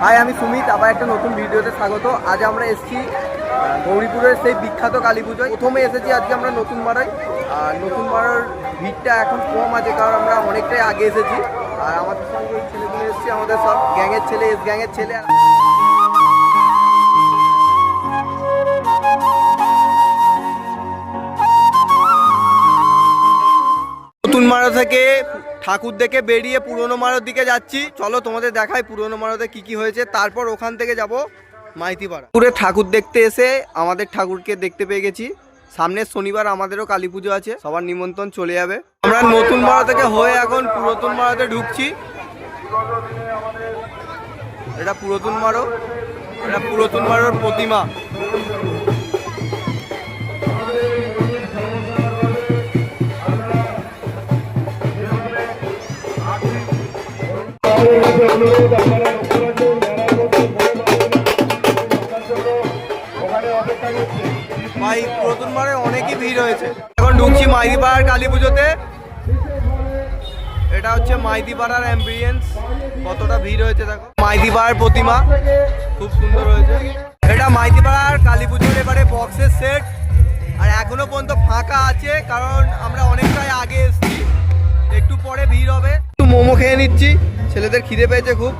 High, আমি সুমিত, আবার একটা নতুন ভিডিওতে স্বাগত। আজ আমরা এসেছি গৌরীপুরের সেই বিখ্যাত কালী পুজোয়। প্রথমে এসেছি আজকে আমরা নতুন মারায়। আর নতুন মারার ভিড়টা এখন কম আছে, কারণ আমরা অনেকটাই আগে এসেছি। আর আমাদের সঙ্গে এই ছেলেগুলো এসেছি, আমাদের সব গ্যাংয়ের ছেলে, এস গ্যাংয়ের ছেলে। নতুন মারা থেকে ঠাকুর দেখে বেরিয়ে পুরনো মারার দিকে যাচ্ছি। চলো তোমাদের দেখাই পুরনো মারাতে কি কি হয়েছে, তারপর ওখান থেকে যাব মাইতিপাড়া। পুরো ঠাকুর দেখতে এসে আমাদের ঠাকুরকে দেখতে পেয়ে গেছি। সামনের শনিবার আমাদেরও কালী পুজো আছে, সবার নিমন্ত্রণ চলে যাবে। আমরা নতুন মারা থেকে হয়ে এখন পুরাতন মারাতে ঢুকছি। এটা পুরাতন মারো, এটা পুরাতন মারার প্রতিমা। ভাই পুরাতন মারে অনেকই ভিড় হয়েছে। এখন ঢুকছি মাইতিপাড়ার কালী পুজোতে। এটা হচ্ছে মাইতিপাড়ার অ্যাম্বিয়েন্স, কতটা ভিড় হয়েছে দেখো। মাইতিপাড়ার প্রতিমা খুব সুন্দর হয়েছে। এটা মাইতিপাড়ার কালী পুজোর এবারে বক্সের সেট, আর এখনো পর্যন্ত ফাঁকা আছে, কারণ আমরা অনেকটাই আগে এসেছি। একটু পরে ভিড় হবে। একটু মোমো খেয়ে নিচ্ছি, ছেলেদের খিদে পেয়েছে খুব।